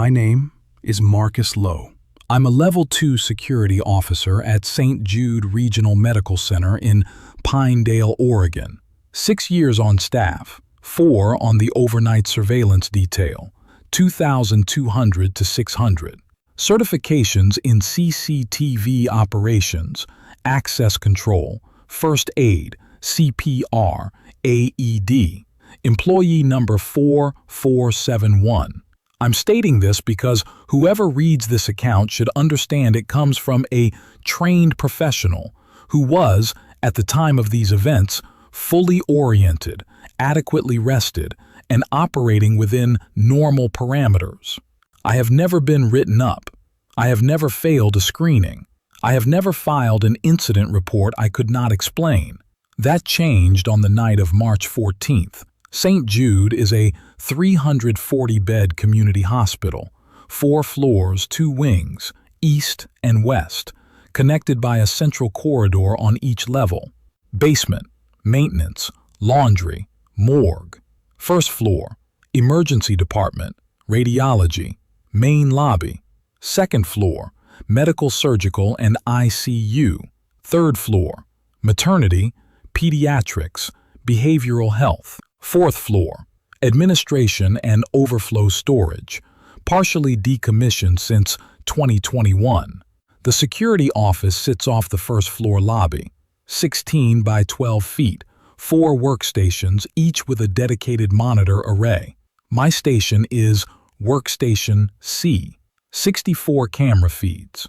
My name is Marcus Lowe. I'm a Level 2 security officer at St. Jude Regional Medical Center in Pinedale, Oregon. 6 years on staff, 4 on the overnight surveillance detail, 2,200 to 600. Certifications in CCTV operations, access control, first aid, CPR, AED, employee number 4471. I'm stating this because whoever reads this account should understand it comes from a trained professional who was, at the time of these events, fully oriented, adequately rested, and operating within normal parameters. I have never been written up. I have never failed a screening. I have never filed an incident report I could not explain. That changed on the night of March 14th. St. Jude is a 340-bed community hospital, 4 floors, 2 wings, east and west, connected by a central corridor on each level. Basement, maintenance, laundry, morgue. First floor, emergency department, radiology, main lobby. Second floor, medical, surgical, and ICU. Third floor, maternity, pediatrics, behavioral health. Fourth floor, administration and overflow storage, partially decommissioned since 2021. The security office sits off the first floor lobby, 16 by 12 feet, 4 workstations, each with a dedicated monitor array. My station is Workstation C, 64 camera feeds,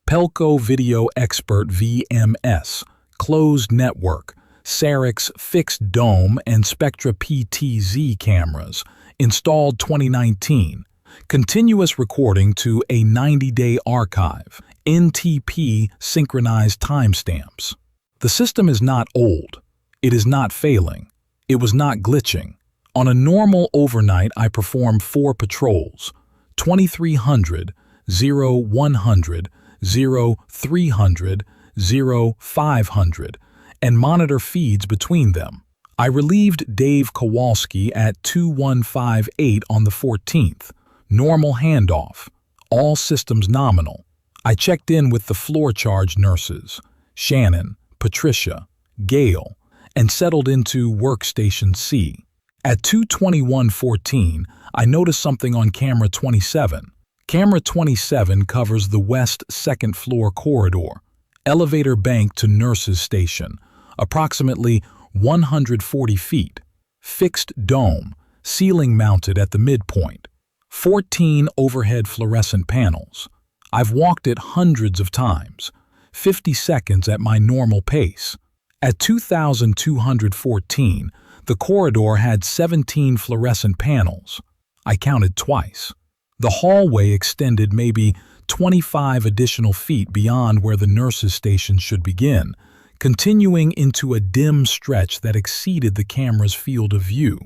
Pelco Video Expert VMS, closed network, Cerix fixed dome and Spectra PTZ cameras, installed 2019, continuous recording to a 90-day archive, NTP synchronized timestamps. The system is not old. It is not failing. It was not glitching. On a normal overnight, I perform 4 patrols, 2300, 0100, 0300, 0500, and monitor feeds between them. I relieved Dave Kowalski at 2158 on the 14th. Normal handoff. All systems nominal. I checked in with the floor charge nurses, Shannon, Patricia, Gail, and settled into Workstation C. At 2:21:14, I noticed something on camera 27. Camera 27 covers the west second floor corridor, elevator bank to nurses' station, approximately 140 feet, fixed dome, ceiling mounted at the midpoint, 14 overhead fluorescent panels. I've walked it hundreds of times, 50 seconds at my normal pace. At 2,214, the corridor had 17 fluorescent panels. I counted twice. The hallway extended maybe 25 additional feet beyond where the nurses' station should begin, continuing into a dim stretch that exceeded the camera's field of view.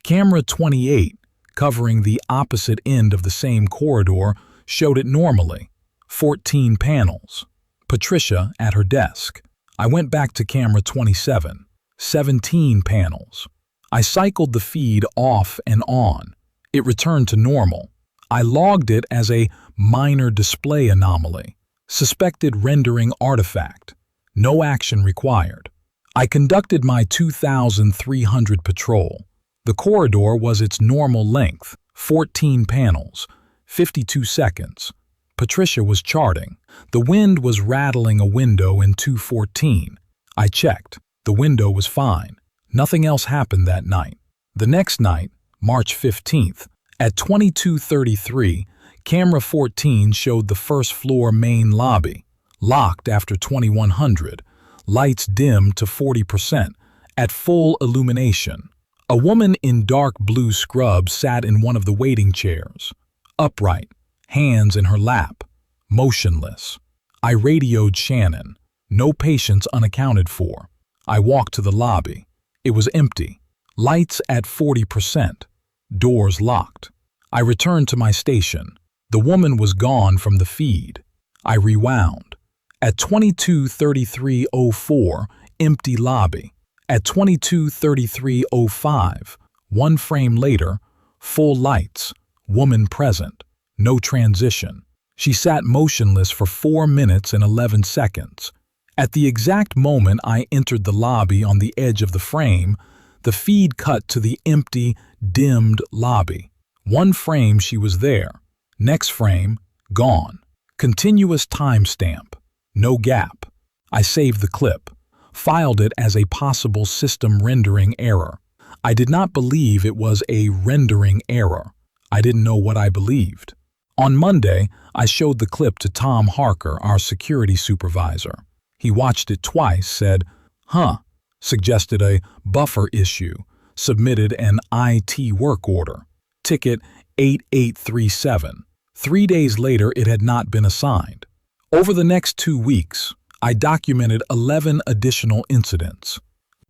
Camera 28, covering the opposite end of the same corridor, showed it normally, 14 panels. Patricia at her desk. I went back to camera 27, 17 panels. I cycled the feed off and on. It returned to normal. I logged it as a minor display anomaly, suspected rendering artifact. No action required. I conducted my 2,300 patrol. The corridor was its normal length, 14 panels, 52 seconds. Patricia was charting. The wind was rattling a window in 2:14. I checked. The window was fine. Nothing else happened that night. The next night, March 15th, at 22:33, camera 14 showed the first floor main lobby, locked after 2100, lights dimmed to 40%, at full illumination. A woman in dark blue scrubs sat in one of the waiting chairs, upright, hands in her lap, motionless. I radioed Shannon. No patients unaccounted for. I walked to the lobby. It was empty. Lights at 40%. Doors locked. I returned to my station. The woman was gone from the feed. I rewound. At 22:33:04, empty lobby. At 22:33:05, 1 frame later, full lights, woman present. No transition. She sat motionless for 4 minutes and 11 seconds. At the exact moment I entered the lobby on the edge of the frame, the feed cut to the empty, dimmed lobby. One frame she was there. Next frame, gone. Continuous timestamp. No gap. I saved the clip, filed it as a possible system rendering error. I did not believe it was a rendering error. I didn't know what I believed. On Monday, I showed the clip to Tom Harker, our security supervisor. He watched it twice, said, "Huh," suggested a buffer issue, submitted an IT work order. Ticket 8837. 3 days later, it had not been assigned. Over the next 2 weeks, I documented 11 additional incidents.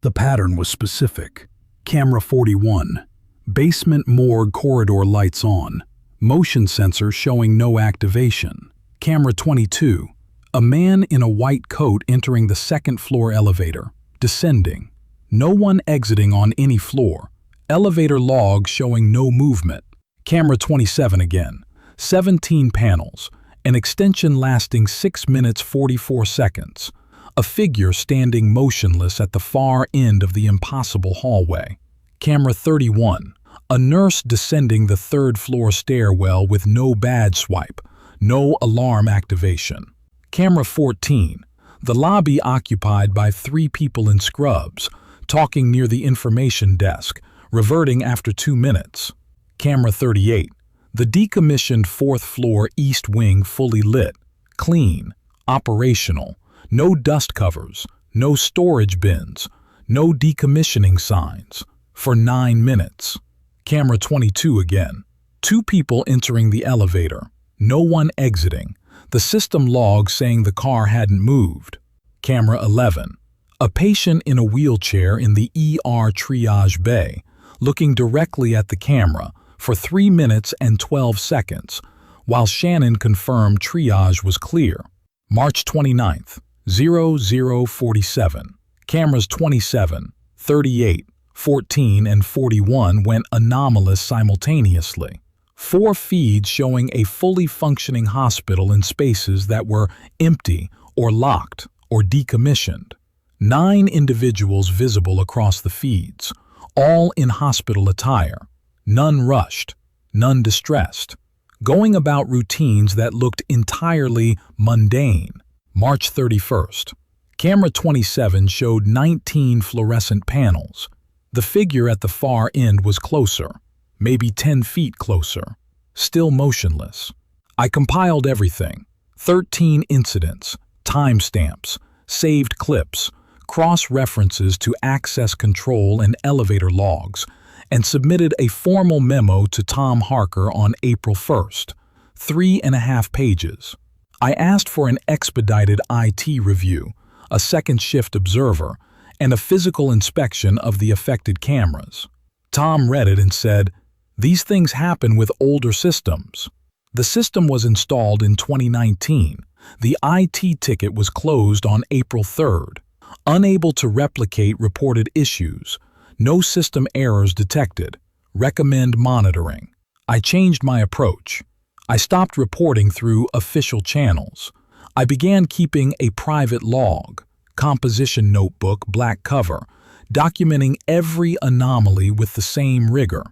The pattern was specific. Camera 41. Basement morgue corridor lights on. Motion sensor showing no activation. Camera 22. A man in a white coat entering the second-floor elevator, descending. No one exiting on any floor. Elevator log showing no movement. Camera 27 again. 17 panels. An extension lasting 6 minutes 44 seconds. A figure standing motionless at the far end of the impossible hallway. Camera 31. A nurse descending the third-floor stairwell with no badge swipe. No alarm activation. Camera 14. The lobby occupied by 3 people in scrubs, talking near the information desk, reverting after 2 minutes. Camera 38. The decommissioned 4th floor east wing fully lit, clean, operational, no dust covers, no storage bins, no decommissioning signs, for 9 minutes. Camera 22 again. 2 people entering the elevator, no one exiting. The system log saying the car hadn't moved. Camera 11. A patient in a wheelchair in the ER triage bay, looking directly at the camera for 3 minutes and 12 seconds, while Shannon confirmed triage was clear. March 29th, 0047. Cameras 27, 38, 14, and 41 went anomalous simultaneously. 4 feeds showing a fully functioning hospital in spaces that were empty or locked or decommissioned. 9 individuals visible across the feeds, all in hospital attire. None rushed, none distressed, going about routines that looked entirely mundane. March 31st. Camera 27 showed 19 fluorescent panels. The figure at the far end was closer, maybe 10 feet closer, still motionless. I compiled everything. 13 incidents, timestamps, saved clips, cross-references to access control and elevator logs, and submitted a formal memo to Tom Harker on April 1st, 3.5 pages. I asked for an expedited IT review, a second shift observer, and a physical inspection of the affected cameras. Tom read it and said, "These things happen with older systems." The system was installed in 2019. The IT ticket was closed on April 3rd. Unable to replicate reported issues. No system errors detected. Recommend monitoring. I changed my approach. I stopped reporting through official channels. I began keeping a private log, composition notebook, black cover, documenting every anomaly with the same rigor.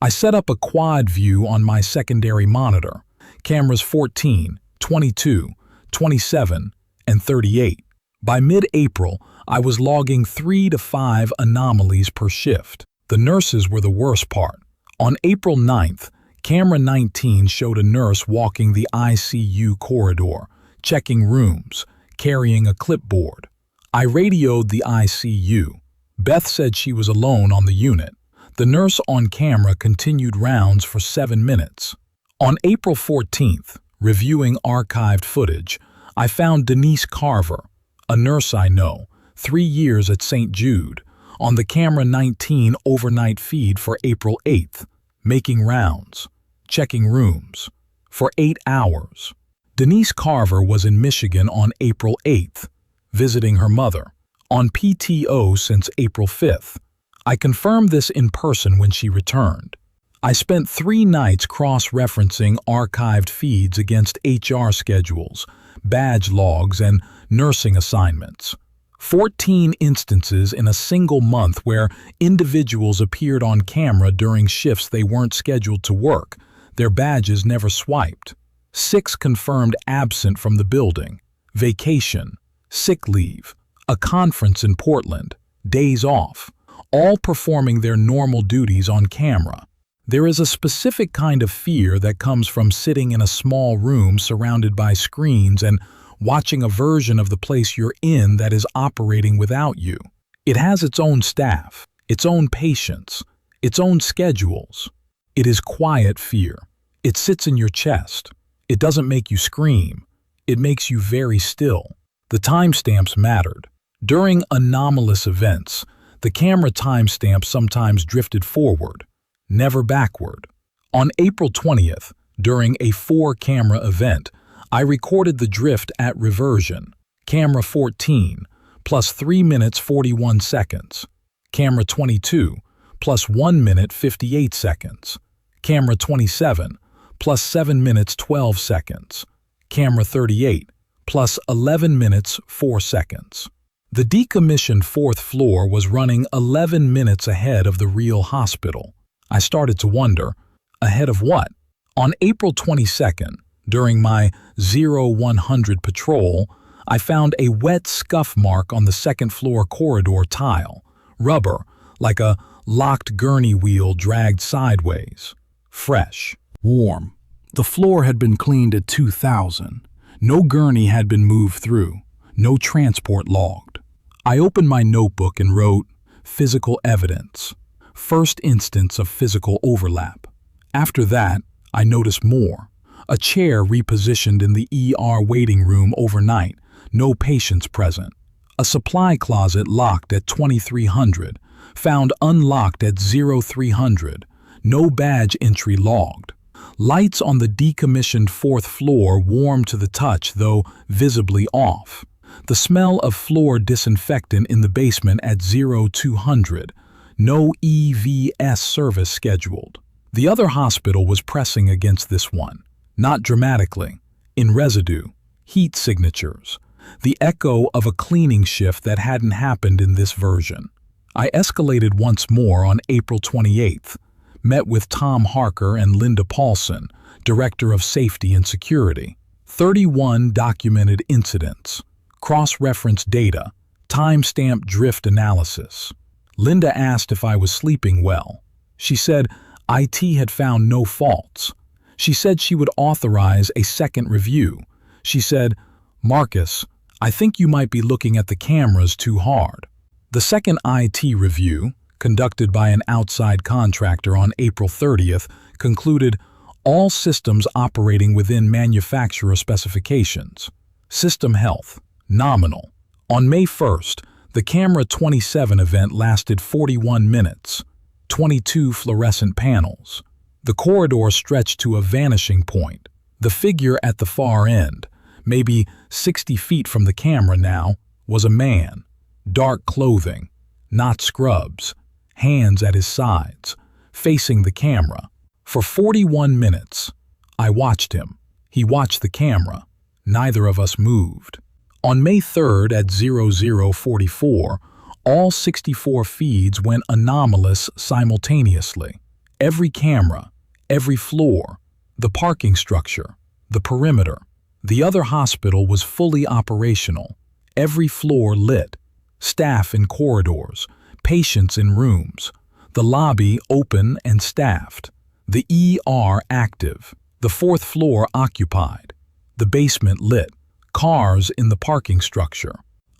I set up a quad view on my secondary monitor, cameras 14, 22, 27, and 38. By mid-April, I was logging 3 to 5 anomalies per shift. The nurses were the worst part. On April 9th, camera 19 showed a nurse walking the ICU corridor, checking rooms, carrying a clipboard. I radioed the ICU. Beth said she was alone on the unit. The nurse on camera continued rounds for 7 minutes. On April 14th, reviewing archived footage, I found Denise Carver, a nurse I know, 3 years at St. Jude, on the camera 19 overnight feed for April 8th, making rounds, checking rooms, for 8 hours. Denise Carver was in Michigan on April 8th, visiting her mother, on PTO since April 5th. I confirmed this in person when she returned. I spent 3 nights cross-referencing archived feeds against HR schedules, badge logs, and nursing assignments. 14 instances in a single month where individuals appeared on camera during shifts they weren't scheduled to work, their badges never swiped. 6 confirmed absent from the building, vacation, sick leave, a conference in Portland, days off, all performing their normal duties on camera. There is a specific kind of fear that comes from sitting in a small room surrounded by screens and watching a version of the place you're in that is operating without you. It has its own staff, its own patients, its own schedules. It is quiet fear. It sits in your chest. It doesn't make you scream. It makes you very still. The timestamps mattered. During anomalous events, the camera timestamp sometimes drifted forward, never backward. On April 20th, during a 4-camera event, I recorded the drift at reversion, camera 14, plus 3 minutes 41 seconds, camera 22, plus 1 minute 58 seconds, camera 27, plus 7 minutes 12 seconds, camera 38, plus 11 minutes 4 seconds. The decommissioned 4th floor was running 11 minutes ahead of the real hospital. I started to wonder, ahead of what? On April 22nd, during my 0100 patrol, I found a wet scuff mark on the 2nd floor corridor tile, rubber, like a locked gurney wheel dragged sideways. Fresh. Warm. The floor had been cleaned at 2000. No gurney had been moved through. No transport logged. I opened my notebook and wrote, physical evidence. First instance of physical overlap. After that, I noticed more. A chair repositioned in the ER waiting room overnight, no patients present. A supply closet locked at 2300, found unlocked at 0300, no badge entry logged. Lights on the decommissioned 4th floor warm to the touch, though visibly off. The smell of floor disinfectant in the basement at 0200, no EVS service scheduled. The other hospital was pressing against this one, not dramatically, in residue, heat signatures, the echo of a cleaning shift that hadn't happened in this version. I escalated once more on April 28th, met with Tom Harker and Linda Paulson, Director of Safety and Security. 31 documented incidents, cross-reference data, timestamp drift analysis. Linda asked if I was sleeping well. She said IT had found no faults. She said she would authorize a second review. She said, "Marcus, I think you might be looking at the cameras too hard." The second IT review, conducted by an outside contractor on April 30th, concluded all systems operating within manufacturer specifications. System health, nominal. On May 1st, the camera 27 event lasted 41 minutes, 22 fluorescent panels. The corridor stretched to a vanishing point. The figure at the far end, maybe 60 feet from the camera now, was a man. Dark clothing, not scrubs, hands at his sides, facing the camera. For 41 minutes, I watched him. He watched the camera. Neither of us moved. On May 3rd at 0044, all 64 feeds went anomalous simultaneously. Every camera, every floor, the parking structure, the perimeter. The other hospital was fully operational. Every floor lit. Staff in corridors, patients in rooms. The lobby open and staffed. The ER active. The 4th floor occupied. The basement lit. Cars in the parking structure.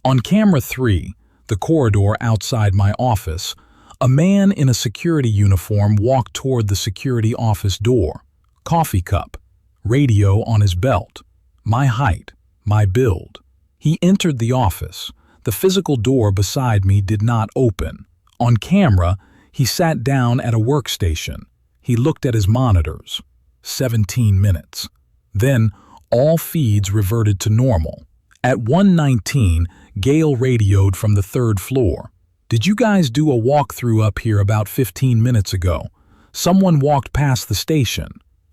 On camera 3, the corridor outside my office, a man in a security uniform walked toward the security office door. Coffee cup. Radio on his belt. My height. My build. He entered the office. The physical door beside me did not open. On camera, he sat down at a workstation. He looked at his monitors. 17 minutes. Then, all feeds reverted to normal. At 1:19, Gail radioed from the 3rd floor. "Did you guys do a walkthrough up here about 15 minutes ago? Someone walked past the station.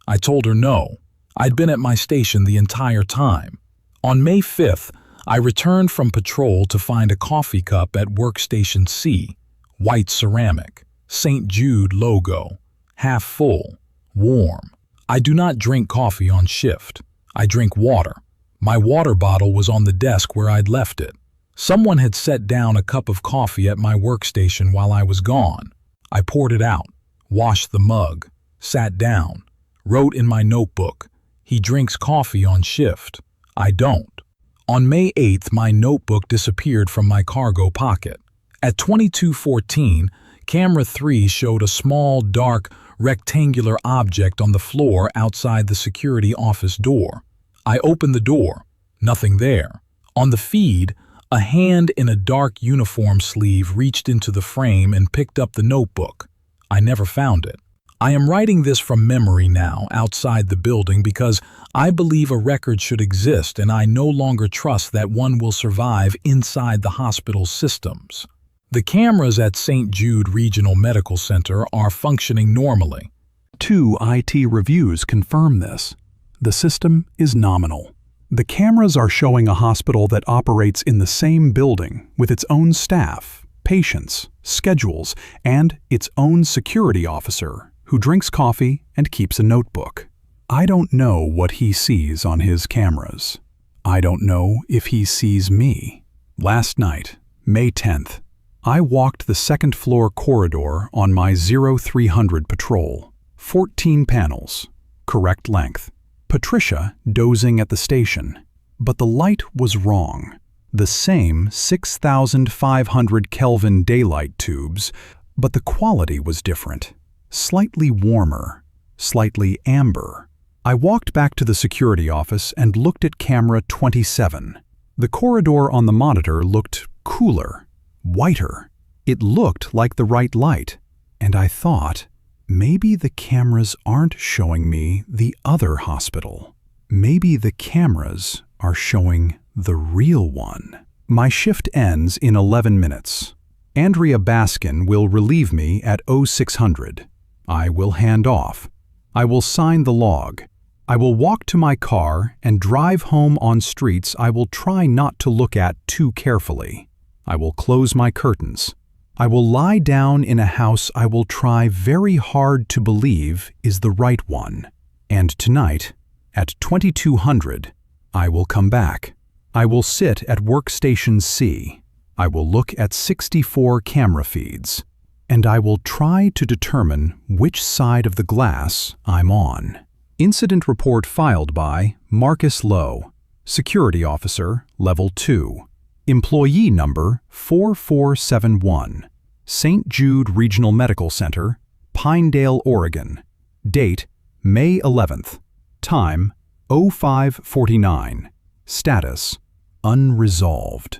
I told her no. I'd been at my station the entire time. On May 5th, I returned from patrol to find a coffee cup at Workstation C, white ceramic, St. Jude logo, half full, warm. I do not drink coffee on shift. I drink water. My water bottle was on the desk where I'd left it. Someone had set down a cup of coffee at my workstation while I was gone. I poured it out, washed the mug, sat down, wrote in my notebook, "He drinks coffee on shift. I don't." On May 8th, my notebook disappeared from my cargo pocket. At 22:14, camera 3 showed a small, dark, rectangular object on the floor outside the security office door. I opened the door. Nothing there. On the feed, a hand in a dark uniform sleeve reached into the frame and picked up the notebook. I never found it. I am writing this from memory now, outside the building, because I believe a record should exist and I no longer trust that one will survive inside the hospital's systems. The cameras at St. Jude Regional Medical Center are functioning normally. 2 IT reviews confirm this. The system is nominal. The cameras are showing a hospital that operates in the same building with its own staff, patients, schedules, and its own security officer who drinks coffee and keeps a notebook. I don't know what he sees on his cameras. I don't know if he sees me. Last night, May 10th, I walked the second-floor corridor on my 0300 patrol. 14 panels, correct length. Patricia dozing at the station, but the light was wrong. The same 6,500 Kelvin daylight tubes, but the quality was different. Slightly warmer, slightly amber. I walked back to the security office and looked at camera 27. The corridor on the monitor looked cooler, whiter. It looked like the right light, and I thought, maybe the cameras aren't showing me the other hospital. Maybe the cameras are showing the real one. My shift ends in 11 minutes. Andrea Baskin will relieve me at 0600. I will hand off. I will sign the log. I will walk to my car and drive home on streets I will try not to look at too carefully. I will close my curtains. I will lie down in a house I will try very hard to believe is the right one. And tonight, at 2200, I will come back. I will sit at Workstation C. I will look at 64 camera feeds. And I will try to determine which side of the glass I'm on. Incident report filed by Marcus Lowe, Security Officer, Level 2. Employee number 4471, St. Jude Regional Medical Center, Pinedale, Oregon. Date, May 11th. Time, 0549. Status, unresolved.